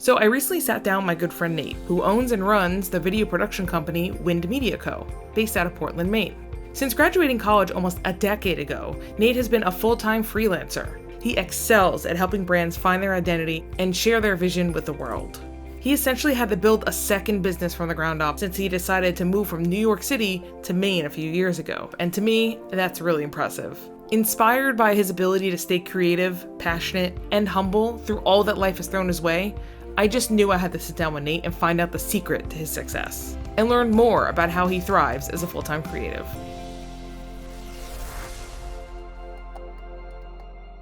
So I recently sat down with my good friend Nate, who owns and runs the video production company Wind Media Co., based out of Portland, Maine. Since graduating college almost a decade ago, Nate has been a full-time freelancer. He excels at helping brands find their identity and share their vision with the world. He essentially had to build a second business from the ground up since he decided to move from New York City to Maine a few years ago. And to me, that's really impressive. Inspired by his ability to stay creative, passionate, and humble through all that life has thrown his way, I just knew I had to sit down with Nate and find out the secret to his success, and learn more about how he thrives as a full-time creative.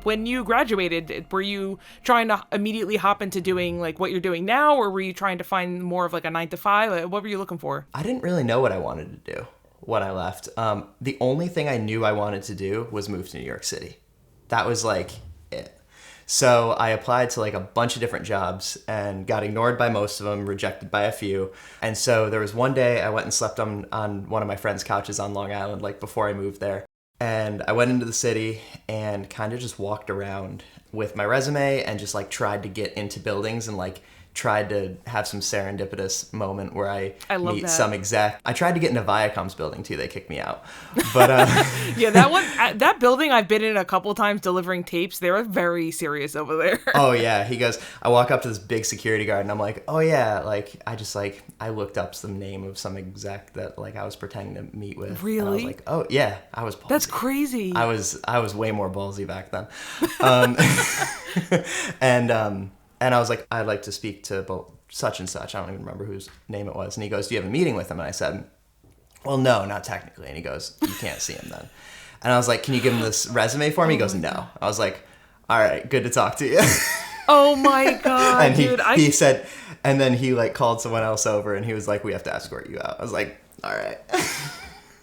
When you graduated, were you trying to immediately hop into doing like what you're doing now, or were you trying to find more of like a 9-to-5? What were you looking for? I didn't really know what I wanted to do when I left. The only thing I knew I wanted to do was move to New York City. That was like it. So I applied to like a bunch of different jobs and got ignored by most of them, rejected by a few. And so there was one day I went and slept on one of my friend's couches on Long Island, like before I moved there. And I went into the city and kind of just walked around with my resume and just like tried to get into buildings and like tried to have some serendipitous moment where I meet some exec. I tried to get into Viacom's building too. They kicked me out. But yeah, that building I've been in a couple times delivering tapes. They were very serious over there. Oh yeah, he goes. I walk up to this big security guard and I'm like, oh yeah, like I looked up some name of some exec that like I was pretending to meet with. Really? And I was like, oh yeah, I was ballsy. That's crazy. I was way more ballsy back then. And I was like, I'd like to speak to such and such. I don't even remember whose name it was. And he goes, do you have a meeting with him? And I said, well, no, not technically. And he goes, you can't see him then. And I was like, can you give him this resume for me? He goes, no. I was like, all right, good to talk to you. Oh my God, and dude. He said, and then he like called someone else over and he was like, we have to escort you out. I was like, all right.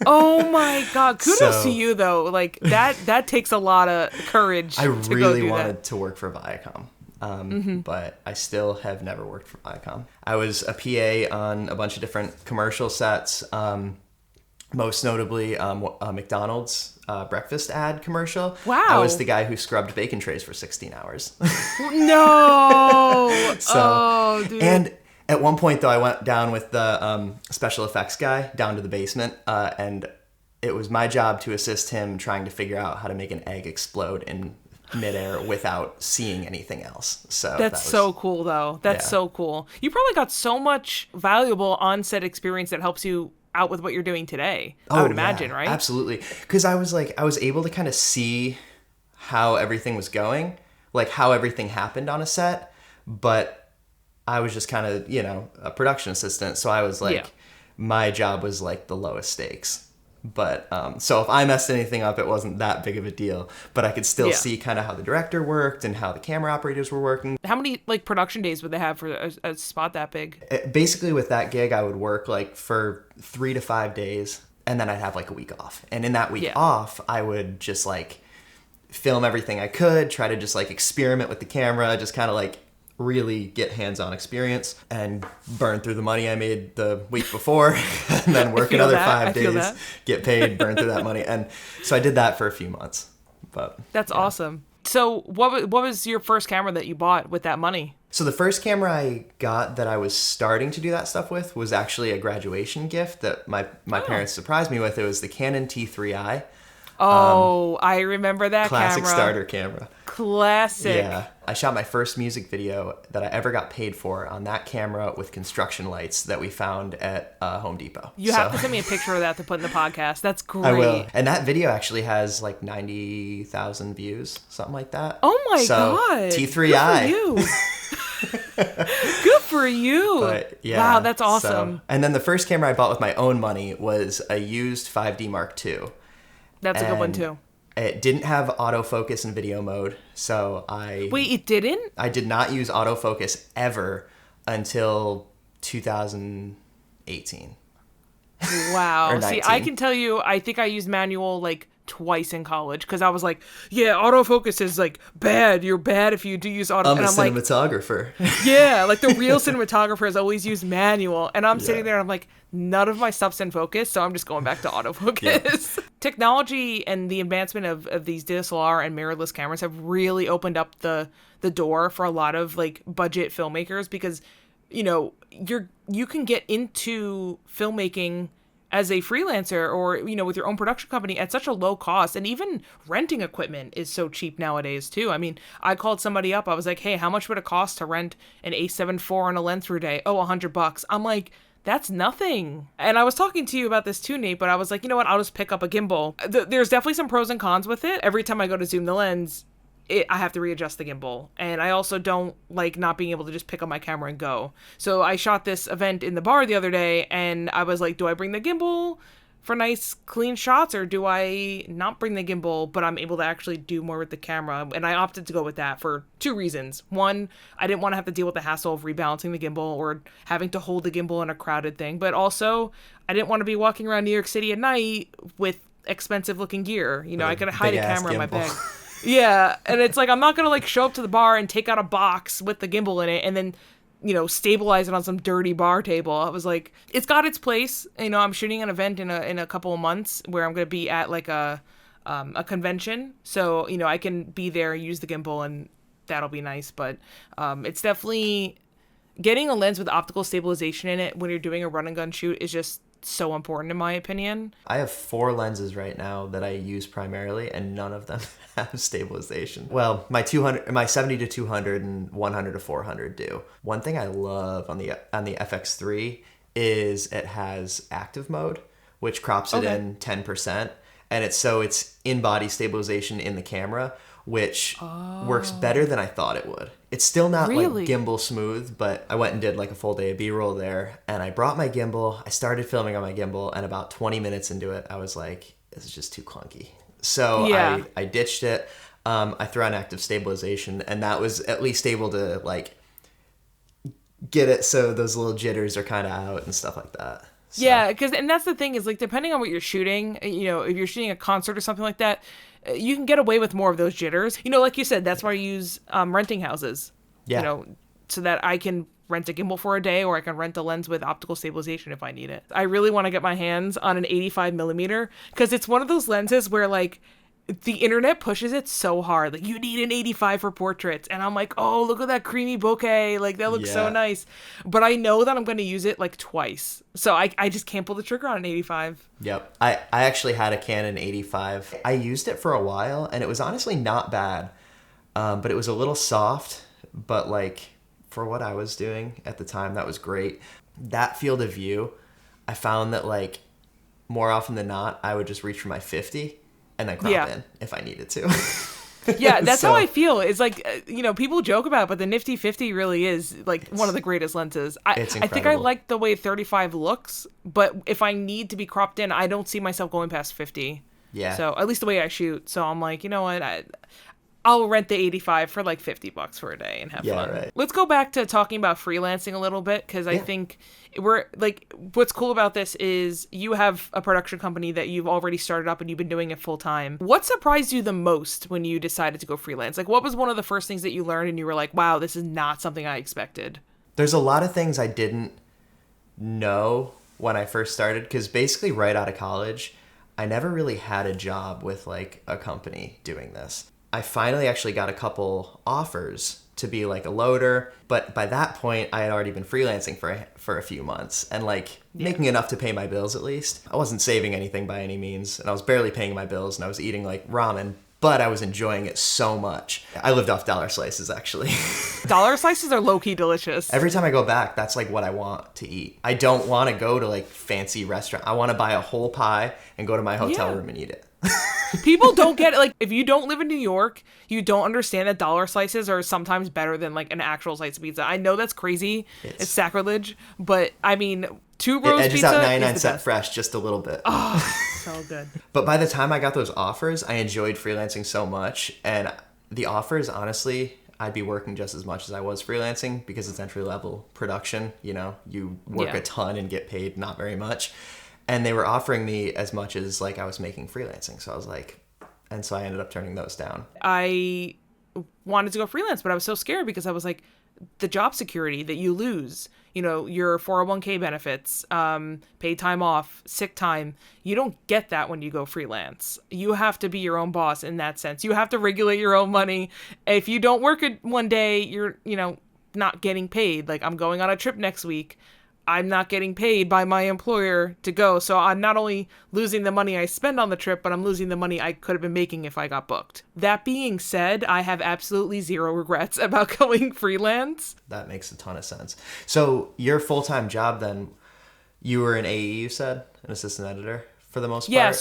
Oh my God. Kudos to you though. Like that takes a lot of courage. I to really go do wanted that. to work for Viacom. But I still have never worked for Viacom. I was a PA on a bunch of different commercial sets, most notably a McDonald's breakfast ad commercial. Wow. I was the guy who scrubbed bacon trays for 16 hours. No! So, oh, dude. And at one point, though, I went down with the special effects guy down to the basement, and it was my job to assist him trying to figure out how to make an egg explode in midair without seeing anything else. So that's so cool though. That's so cool. You probably got so much valuable on-set experience that helps you out with what you're doing today. I would imagine, right? Absolutely. Because I was able to kind of see how everything was going, like how everything happened on a set, but I was just kind of, a production assistant. So I was like, my job was like the lowest stakes. But so if I messed anything up, it wasn't that big of a deal. But I could still see kind of how the director worked and how the camera operators were working. How many like production days would they have for a spot that big? Basically, with that gig, I would work like for 3 to 5 days, and then I'd have like a week off. And in that week off, I would just like film everything I could, try to just like experiment with the camera, just kind of like really get hands-on experience and burn through the money I made the week before and then work another 5 days, get paid, burn through that money. And so I did that for a few months. But that's awesome. So what was your first camera that you bought with that money? So the first camera I got that I was starting to do that stuff with was actually a graduation gift that my parents surprised me with. It was the Canon T3i. Oh, I remember that classic camera. Starter camera. Classic. Yeah. I shot my first music video that I ever got paid for on that camera with construction lights that we found at Home Depot. You have to send me a picture of that to put in the podcast. That's great. I will. And that video actually has like 90,000 views, something like that. Oh my God. T3i. Good for you. Good for you. But, yeah, wow, that's awesome. And then the first camera I bought with my own money was a used 5D Mark II. That's a good one too. It didn't have autofocus in video mode, so Wait, it didn't? I did not use autofocus ever until 2018. Wow. Or 19. See, I can tell you, I think I used manual like twice in college because I was like, yeah, autofocus is like bad. You're bad if you do use auto. I'm and a I'm like, cinematographer. yeah, like the real cinematographers always use manual. And I'm sitting there and I'm like, none of my stuff's in focus, so I'm just going back to autofocus. Technology and the advancement of these DSLR and mirrorless cameras have really opened up the door for a lot of like budget filmmakers because, you know, you can get into filmmaking as a freelancer or, you know, with your own production company at such a low cost. And even renting equipment is so cheap nowadays too. I mean, I called somebody up. I was like, hey, how much would it cost to rent an A7 IV on a lens through day? Oh, $100. I'm like, that's nothing. And I was talking to you about this too, Nate, but I was like, you know what? I'll just pick up a gimbal. There's definitely some pros and cons with it. Every time I go to zoom the lens, I have to readjust the gimbal. And I also don't like not being able to just pick up my camera and go. So I shot this event in the bar the other day and I was like, do I bring the gimbal for nice clean shots or do I not bring the gimbal, but I'm able to actually do more with the camera? And I opted to go with that for two reasons. One, I didn't want to have to deal with the hassle of rebalancing the gimbal or having to hold the gimbal in a crowded thing. But also, I didn't want to be walking around New York City at night with expensive looking gear. You know, I could hide a camera in my bag. Yeah, and it's like I'm not gonna like show up to the bar and take out a box with the gimbal in it and then, you know, stabilize it on some dirty bar table. I was like, it's got its place. You know, I'm shooting an event in a couple of months where I'm gonna be at like a convention, so you know I can be there, use the gimbal, and that'll be nice. But it's definitely getting a lens with optical stabilization in it when you're doing a run and gun shoot is just so important in my opinion. I have 4 lenses right now that I use primarily and none of them have stabilization. Well, my 70 to 200 and 100 to 400 do. One thing I love on the FX3 is it has active mode, which crops it in 10%, and it's in-body stabilization in the camera, which works better than I thought it would. It's still not like gimbal smooth, but I went and did like a full day of B-roll there, and I brought my gimbal. I started filming on my gimbal, and about 20 minutes into it, I was like, this is just too clunky. So I ditched it. I threw on active stabilization, and that was at least able to like get it so those little jitters are kind of out and stuff like that. So. Yeah, and that's the thing is like depending on what you're shooting, you know, if you're shooting a concert or something like that, you can get away with more of those jitters. You know, like you said, that's why I use renting houses. Yeah. You know, so that I can rent a gimbal for a day or I can rent a lens with optical stabilization if I need it. I really want to get my hands on an 85 millimeter because it's one of those lenses where like the internet pushes it so hard. Like, you need an 85 for portraits. And I'm like, oh, look at that creamy bokeh. Like, that looks so nice. But I know that I'm going to use it, like, twice. So I just can't pull the trigger on an 85. Yep. I actually had a Canon 85. I used it for a while, and it was honestly not bad. But it was a little soft. But, like, for what I was doing at the time, that was great. That field of view, I found that, like, more often than not, I would just reach for my 50 and then crop in if I needed to. Yeah, that's how I feel. It's like, you know, people joke about it, but the Nifty 50 really is like one of the greatest lenses. It's incredible. I think I like the way 35 looks, but if I need to be cropped in, I don't see myself going past 50. Yeah. So at least the way I shoot. So I'm like, you know what? I'll rent the 85 for like $50 for a day and have fun. Right. Let's go back to talking about freelancing a little bit because I think we're like, what's cool about this is you have a production company that you've already started up and you've been doing it full time. What surprised you the most when you decided to go freelance? Like, what was one of the first things that you learned and you were like, wow, this is not something I expected? There's a lot of things I didn't know when I first started because basically right out of college, I never really had a job with like a company doing this. I finally actually got a couple offers to be like a loader, but by that point I had already been freelancing for a few months and like making enough to pay my bills at least. I wasn't saving anything by any means and I was barely paying my bills and I was eating like ramen, but I was enjoying it so much. I lived off dollar slices actually. Dollar slices are low-key delicious. Every time I go back, that's like what I want to eat. I don't want to go to like fancy restaurant. I want to buy a whole pie and go to my hotel room and eat it. People don't get it. Like, if you don't live in New York, you don't understand that dollar slices are sometimes better than like an actual slice of pizza. I know that's crazy. It's sacrilege, but I mean, 2 rows edges pizza out 99-cent fresh just a little bit. Oh, so good. But by the time I got those offers, I enjoyed freelancing so much, and the offers, honestly, I'd be working just as much as I was freelancing because it's entry level production. You know, you work a ton and get paid not very much. And they were offering me as much as like I was making freelancing. So I was like, and so I ended up turning those down. I wanted to go freelance, but I was so scared because I was like, the job security that you lose, you know, your 401k benefits, paid time off, sick time, you don't get that when you go freelance. You have to be your own boss in that sense. You have to regulate your own money. If you don't work it one day, you're, you know, not getting paid. Like, I'm going on a trip next week. I'm not getting paid by my employer to go. So I'm not only losing the money I spend on the trip, but I'm losing the money I could have been making if I got booked. That being said, I have absolutely zero regrets about going freelance. That makes a ton of sense. So your full-time job then, you were an AE, you said? An assistant editor for the most part? Yeah,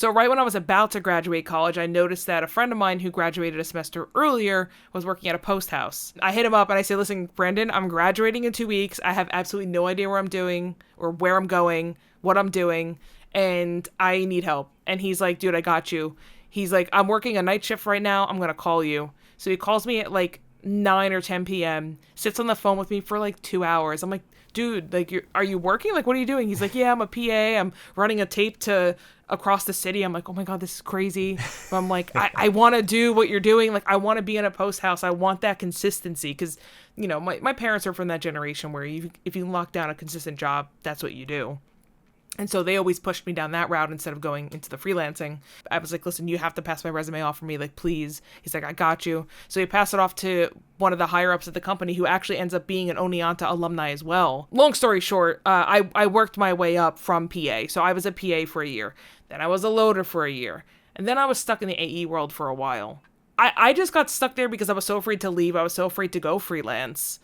so right when I was about to graduate college, I noticed that a friend of mine who graduated a semester earlier was working at a post house. I hit him up and I say, listen, Brendan, I'm graduating in 2 weeks. I have absolutely no idea what I'm doing or where I'm going, what I'm doing, and I need help. And he's like, dude, I got you. He's like, I'm working a night shift right now. I'm going to call you. So he calls me at like 9 or 10 p.m., sits on the phone with me for like 2 hours. I'm like, dude, like, are you working? Like, what are you doing? He's like, yeah, I'm a PA. I'm running a tape to across the city. I'm like, oh my God, this is crazy. But I'm like, I want to do what you're doing. Like, I want to be in a post house. I want that consistency. Cause you know, my parents are from that generation where if you lock down a consistent job, that's what you do. And so they always pushed me down that route instead of going into the freelancing. I was like, listen, you have to pass my resume off for me. Like, please. He's like, I got you. So he passed it off to one of the higher ups at the company who actually ends up being an Oneonta alumni as well. Long story short, I worked my way up from PA. So I was a PA for a year. Then I was a loader for a year. And then I was stuck in the AE world for a while. I just got stuck there because I was so afraid to leave. I was so afraid to go freelance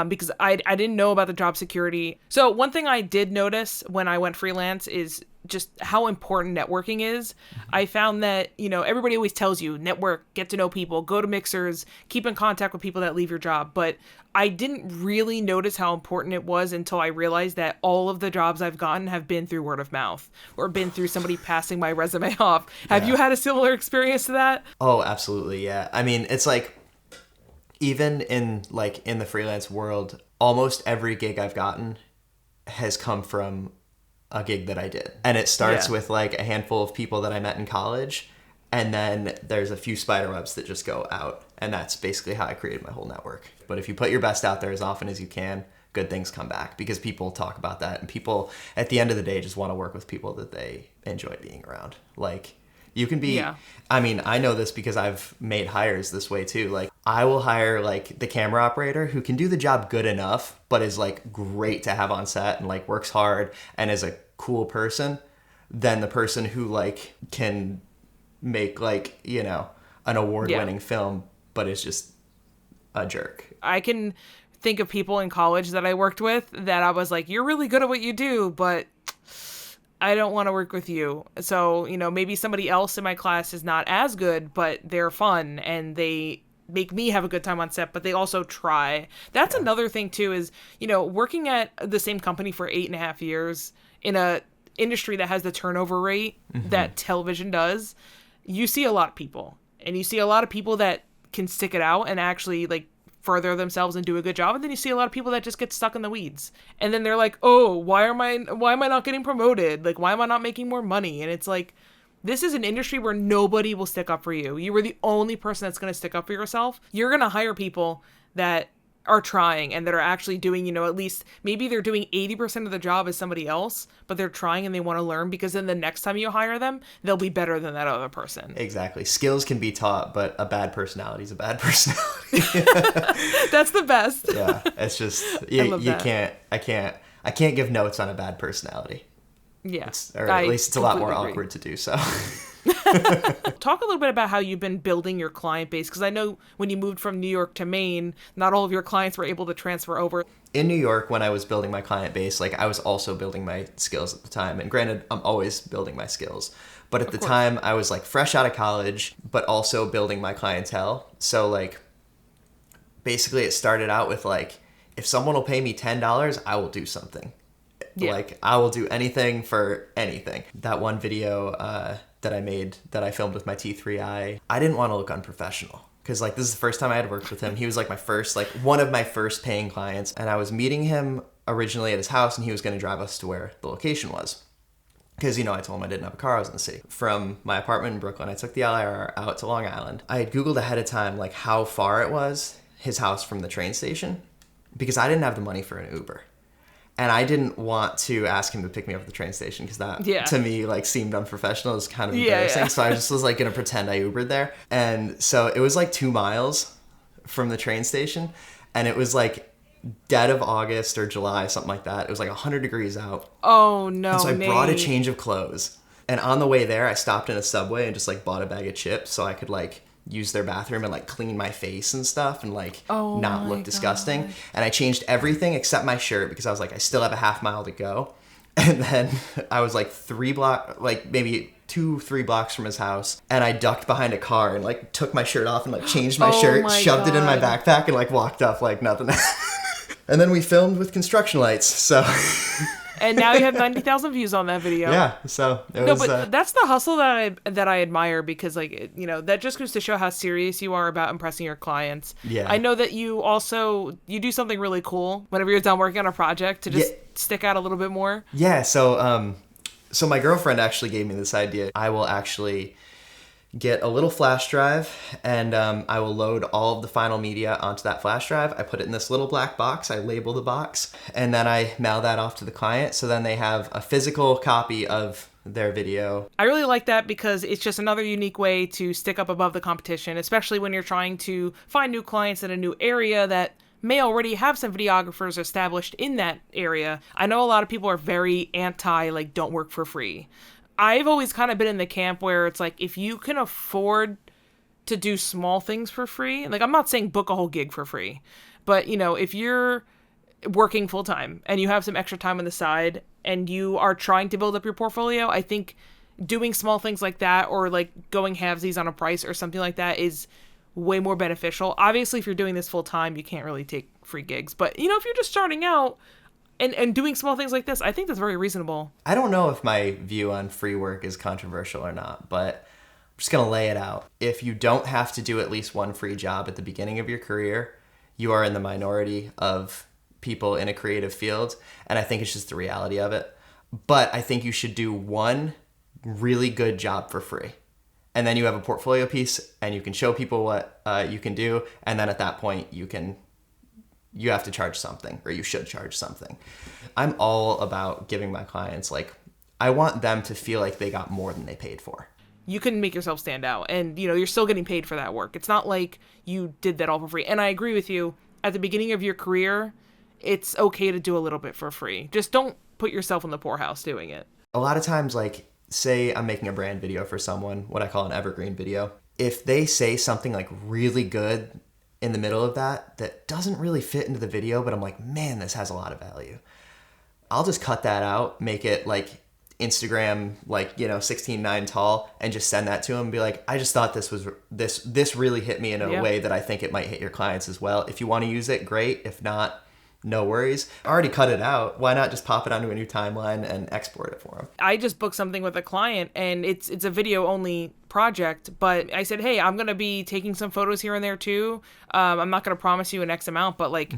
because I didn't know about the job security. So one thing I did notice when I went freelance is just how important networking is. I found that, you know, everybody always tells you network, get to know people, go to mixers, keep in contact with people that leave your job. But I didn't really notice how important it was until I realized that all of the jobs I've gotten have been through word of mouth or been through somebody passing my resume off. Have you had a similar experience to that? Oh, absolutely. Yeah. I mean, it's like, even in the freelance world, almost every gig I've gotten has come from a gig that I did. And it starts with like a handful of people that I met in college. And then there's a few spider webs that just go out. And that's basically how I created my whole network. But if you put your best out there as often as you can, good things come back because people talk about that. And people at the end of the day just want to work with people that they enjoy being around. Like, you can be, I mean, I know this because I've made hires this way too. Like, I will hire like the camera operator who can do the job good enough, but is like great to have on set and like works hard and is a cool person, than the person who like can make like, you know, an award-winning film, but is just a jerk. I can think of people in college that I worked with that I was like, you're really good at what you do, but I don't want to work with you. So, you know, maybe somebody else in my class is not as good, but they're fun and they make me have a good time on set, but they also try. That's another thing too, is, you know, working at the same company for 8.5 years in a industry that has the turnover rate that television does, you see a lot of people, and you see a lot of people that can stick it out and actually like further themselves and do a good job. And then you see a lot of people that just get stuck in the weeds. And then they're like, oh, why am I not getting promoted? Like, why am I not making more money? And it's like, this is an industry where nobody will stick up for you. You were the only person that's going to stick up for yourself. You're going to hire people that are trying and that are actually doing, you know, at least maybe they're doing 80% of the job as somebody else, but they're trying and they want to learn, because then the next time you hire them, they'll be better than that other person. Exactly. Skills can be taught, but a bad personality is a bad personality. That's the best. Yeah. It's just, I can't give notes on a bad personality. Yeah. Or at least it's a lot more awkward to do so. Talk a little bit about how you've been building your client base, because I know when you moved from New York to Maine, not all of your clients were able to transfer over. In New York, when I was building my client base, like, I was also building my skills at the time. And granted, I'm always building my skills. But at the time, I was like fresh out of college, but also building my clientele. So like, basically it started out with like, if someone will pay me $10, I will do something. Yeah. Like, I will do anything for anything. That one video that I made, that I filmed with my T3i, I didn't want to look unprofessional. Because, like, this is the first time I had worked with him. He was, like, one of my first paying clients. And I was meeting him originally at his house, and he was going to drive us to where the location was. Because, I told him I didn't have a car. I was in the city. From my apartment in Brooklyn, I took the LIR out to Long Island. I had Googled ahead of time, like, how far it was, his house from the train station, because I didn't have the money for an Uber. And I didn't want to ask him to pick me up at the train station because that, to me, like, seemed unprofessional. It was kind of embarrassing. Yeah. So I just was, like, going to pretend I Ubered there. And so it was, like, 2 miles from the train station. And it was, like, dead of August or July, something like that. It was like 100 degrees out. Oh, no, and so I brought a change of clothes. And on the way there, I stopped in a Subway and just, like, bought a bag of chips so I could, like, use their bathroom and, like, clean my face and stuff and, like, not look disgusting. And I changed everything except my shirt because I was like, I still have a half mile to go. And then I was, like, 3 blocks from his house, and I ducked behind a car and, like, took my shirt off and, like, changed my shirt, shoved it in my backpack, and, like, walked off like nothing. And then we filmed with construction lights, so... And now you have 90,000 views on that video. Yeah, so it was... No, but that's the hustle that I admire because, like, that just goes to show how serious you are about impressing your clients. Yeah. I know that you do something really cool whenever you're done working on a project to just stick out a little bit more. Yeah, so my girlfriend actually gave me this idea. I will actually get a little flash drive, and I will load all of the final media onto that flash drive. I put it in this little black box. I label the box, and then I mail that off to the client. So then they have a physical copy of their video. I really like that because it's just another unique way to stick up above the competition, especially when you're trying to find new clients in a new area that may already have some videographers established in that area. I know a lot of people are very anti, like, don't work for free. I've always kind of been in the camp where it's like, if you can afford to do small things for free, like, I'm not saying book a whole gig for free, but, if you're working full time and you have some extra time on the side and you are trying to build up your portfolio, I think doing small things like that, or, like, going halvesies on a price or something like that, is way more beneficial. Obviously, if you're doing this full time, you can't really take free gigs, but, if you're just starting out, and doing small things like this, I think that's very reasonable. I don't know if my view on free work is controversial or not, but I'm just going to lay it out. If you don't have to do at least one free job at the beginning of your career, you are in the minority of people in a creative field, and I think it's just the reality of it. But I think you should do one really good job for free. And then you have a portfolio piece, and you can show people what you can do, and then at that point, you have to charge something, or you should charge something. I'm all about giving my clients, like, I want them to feel like they got more than they paid for. You can make yourself stand out, and, you're still getting paid for that work. It's not like you did that all for free. And I agree with you. At the beginning of your career, it's okay to do a little bit for free. Just don't put yourself in the poorhouse doing it. A lot of times, like, say I'm making a brand video for someone, what I call an evergreen video. If they say something, like, really good in the middle of that doesn't really fit into the video, but I'm like, man, this has a lot of value, I'll just cut that out, make it, like, Instagram, like, 16:9 tall, and just send that to them and be like, I just thought this really hit me in a way that I think it might hit your clients as well. If you want to use it, great. If not, no worries. I already cut it out. Why not just pop it onto a new timeline and export it for them? I just booked something with a client, and it's a video only project, but I said, hey, I'm going to be taking some photos here and there too. I'm not going to promise you an X amount, but, like,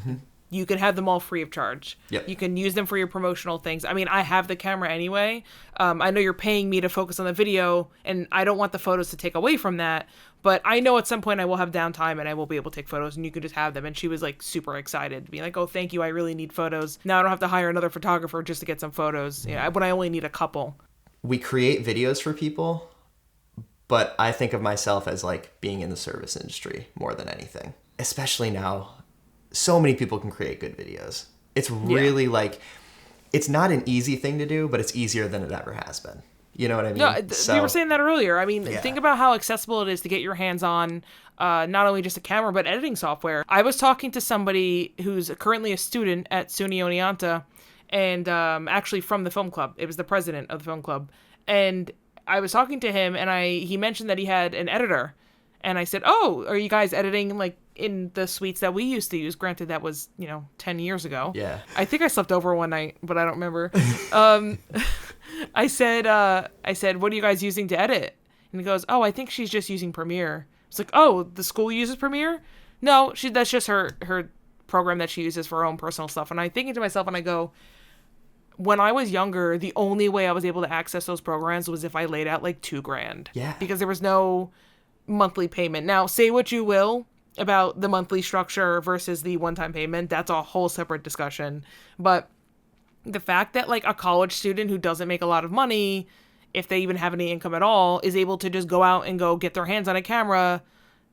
you can have them all free of charge. Yep. You can use them for your promotional things. I mean, I have the camera anyway. I know you're paying me to focus on the video, and I don't want the photos to take away from that, but I know at some point I will have downtime and I will be able to take photos, and you can just have them. And she was, like, super excited, being like, oh, thank you, I really need photos. Now I don't have to hire another photographer just to get some photos, when I only need a couple. We create videos for people, but I think of myself as, like, being in the service industry more than anything. Especially now, so many people can create good videos. It's really, like, it's not an easy thing to do, but it's easier than it ever has been. You know what I mean? No, we were saying that earlier. I mean, think about how accessible it is to get your hands on not only just a camera, but editing software. I was talking to somebody who's currently a student at SUNY Oneonta, and actually from the film club. It was the president of the film club. And I was talking to him, and he mentioned that he had an editor. And I said, oh, are you guys editing, like, in the suites that we used to use? Granted, that was, 10 years ago. Yeah. I think I slept over one night, but I don't remember. I said, what are you guys using to edit? And he goes, oh, I think she's just using Premiere. It's like, oh, the school uses Premiere? No, that's just her program that she uses for her own personal stuff. And I'm thinking to myself, and I go, when I was younger, the only way I was able to access those programs was if I laid out like $2,000. Yeah. Because there was no monthly payment. Now, say what you will about the monthly structure versus the one-time payment. That's a whole separate discussion. But the fact that like a college student who doesn't make a lot of money, if they even have any income at all, is able to just go out and go get their hands on a camera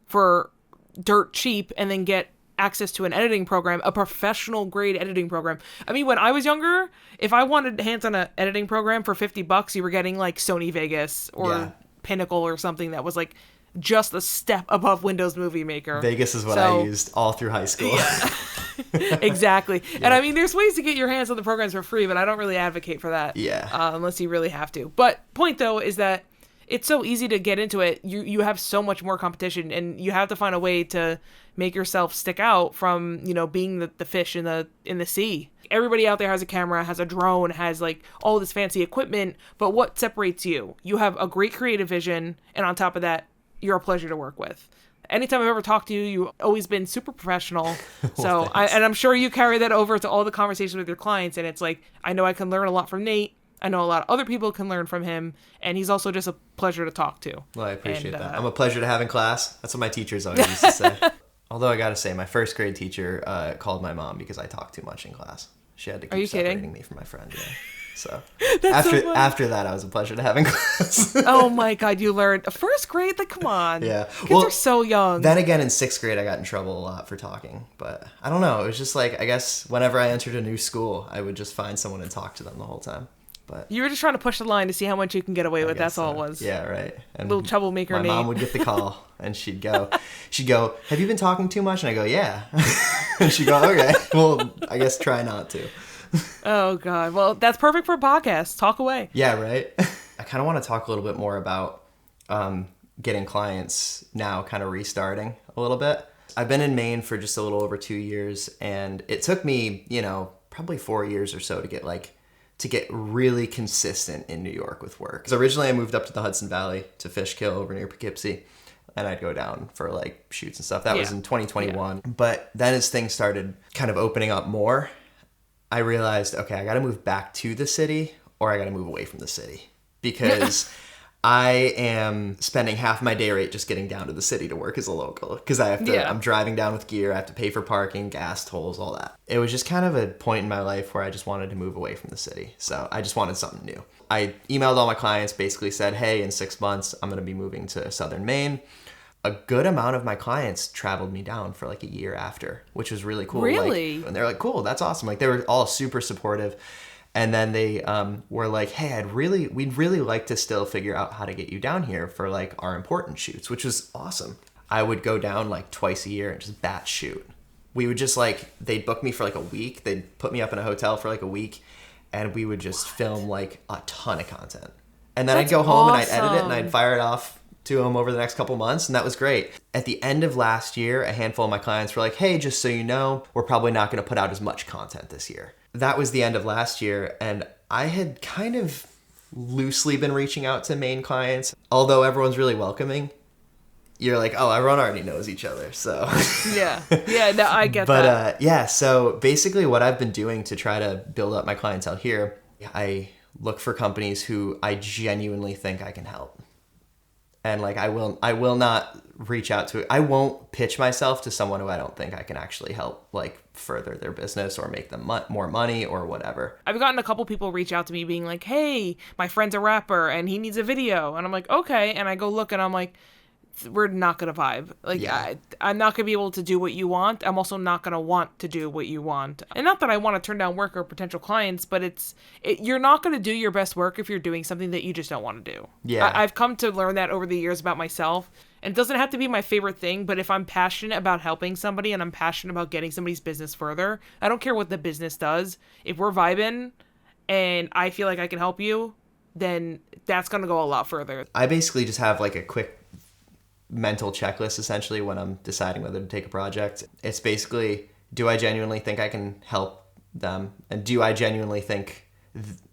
for dirt cheap and then get access to an editing program, a professional grade editing program. I mean, when I was younger, if I wanted hands on an editing program for $50, you were getting like Sony Vegas or Pinnacle or something that was like just a step above Windows Movie Maker. Vegas is what I used all through high school. Yeah. Exactly. And I mean, there's ways to get your hands on the programs for free, but I don't really advocate for that. Yeah. Unless you really have to. But point though is that it's so easy to get into it. You have so much more competition, and you have to find a way to make yourself stick out from, you know, being the fish in the sea. Everybody out there has a camera, has a drone, has like all this fancy equipment, but what separates you? You have a great creative vision, and on top of that, you're a pleasure to work with. Anytime I've ever talked to you, you've always been super professional. So I'm sure you carry that over to all the conversations with your clients, and it's like, I know I can learn a lot from Nate. I know a lot of other people can learn from him, and he's also just a pleasure to talk to. Well, I appreciate that. I'm a pleasure to have in class. That's what my teachers always used to say. Although I gotta say, my first grade teacher called my mom because I talked too much in class. She had to keep separating me from my friend. Yeah. So after that, I was a pleasure to have in class. Oh my God, you learned first grade? Like, come on. Yeah, kids are so young. Then again, in sixth grade, I got in trouble a lot for talking. But I don't know. It was just like, I guess whenever I entered a new school, I would just find someone and talk to them the whole time. But you were just trying to push the line to see how much you can get away with. That's all it was. Yeah, right. And little troublemaker Nate. My mom would get the call, and she'd go, "Have you been talking too much?" And I go, "Yeah." And she'd go, "Okay, well, I guess try not to." Oh God. Well, that's perfect for a podcast. Talk away. Yeah, right. I kind of want to talk a little bit more about getting clients now, kind of restarting a little bit. I've been in Maine for just a little over 2 years, and it took me, probably 4 years or so to get really consistent in New York with work. Because originally I moved up to the Hudson Valley to Fishkill over near Poughkeepsie, and I'd go down for like shoots and stuff. That was in 2021. Yeah. But then as things started kind of opening up more, I realized, okay, I got to move back to the city, or I got to move away from the city, because I am spending half my day rate just getting down to the city to work as a local, because I have to, I'm driving down with gear, I have to pay for parking, gas, tolls, all that. It was just kind of a point in my life where I just wanted to move away from the city. So I just wanted something new. I emailed all my clients, basically said, hey, in 6 months, I'm going to be moving to southern Maine. A good amount of my clients traveled me down for like a year after, which was really cool. Really? And they're like, cool, that's awesome. Like, they were all super supportive. And then they were like, hey, we'd really like to still figure out how to get you down here for like our important shoots, which was awesome. I would go down like twice a year and just batch shoot. We would just they'd book me for like a week. They'd put me up in a hotel for like a week, and we would just film like a ton of content. And then I'd go home and I'd edit it and I'd fire it off to them over the next couple months, and that was great. At the end of last year, a handful of my clients were like, hey, just so you know, we're probably not going to put out as much content this year. That was the end of last year, and I had kind of loosely been reaching out to Maine clients. Although everyone's really welcoming, you're like, oh, everyone already knows each other, so. Yeah, no, I get that. But so basically what I've been doing to try to build up my clientele here, I look for companies who I genuinely think I can help. And like, I will not reach out to, I won't pitch myself to someone who I don't think I can actually help like further their business or make them more money or whatever. I've gotten a couple people reach out to me being like, hey, my friend's a rapper and he needs a video. And I'm like, okay. And I go look and I'm like, we're not going to vibe. Like, I'm not going to be able to do what you want. I'm also not going to want to do what you want. And not that I want to turn down work or potential clients, but you're not going to do your best work if you're doing something that you just don't want to do. Yeah. I've come to learn that over the years about myself. And it doesn't have to be my favorite thing, but if I'm passionate about helping somebody and I'm passionate about getting somebody's business further, I don't care what the business does. If we're vibing and I feel like I can help you, then that's going to go a lot further. I basically just have like a quick mental checklist essentially when I'm deciding whether to take a project. It's basically, do I genuinely think I can help them? And do I genuinely think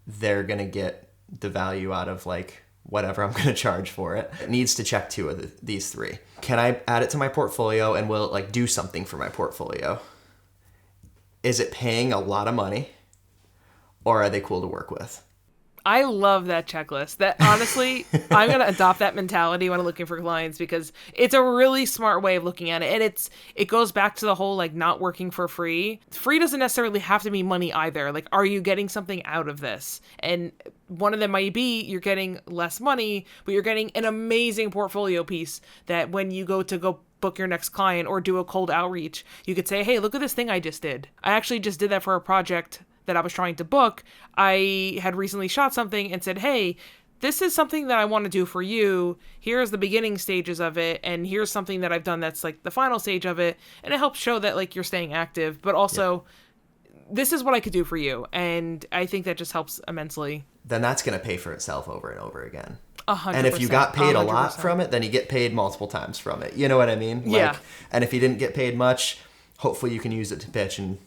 they're going to get the value out of like whatever I'm going to charge for it? It needs to check two of these three. Can I add it to my portfolio, and will it like do something for my portfolio? Is it paying a lot of money? or are they cool to work with? I love that checklist. That honestly, I'm going to adopt that mentality when I'm looking for clients because it's a really smart way of looking at it. And it goes back to the whole like not working for free. Free doesn't necessarily have to be money either. Like, are you getting something out of this? And one of them might be you're getting less money, but you're getting an amazing portfolio piece that when you go book your next client or do a cold outreach, you could say, hey, look at this thing I just did. I actually just did that for a project that I was trying to book. I had recently shot something and said, hey, this is something that I want to do for you. Here's the beginning stages of it. And here's something that I've done that's like the final stage of it. And it helps show that like you're staying active, but also this is what I could do for you. And I think that just helps immensely. Then that's going to pay for itself over and over again. 100%. And if you got paid 100%. a lot from it, then you get paid multiple times from it. You know what I mean? Yeah. And if you didn't get paid much, hopefully you can use it to pitch and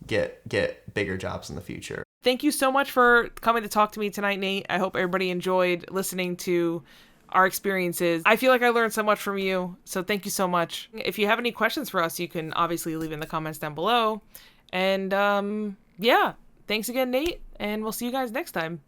get bigger jobs in the future. Thank you so much for coming to talk to me tonight, Nate. I hope everybody enjoyed listening to our experiences. I feel like I learned so much from you, so thank you so much. If you have any questions for us, you can obviously leave in the comments down below. And yeah, thanks again, Nate, and we'll see you guys next time.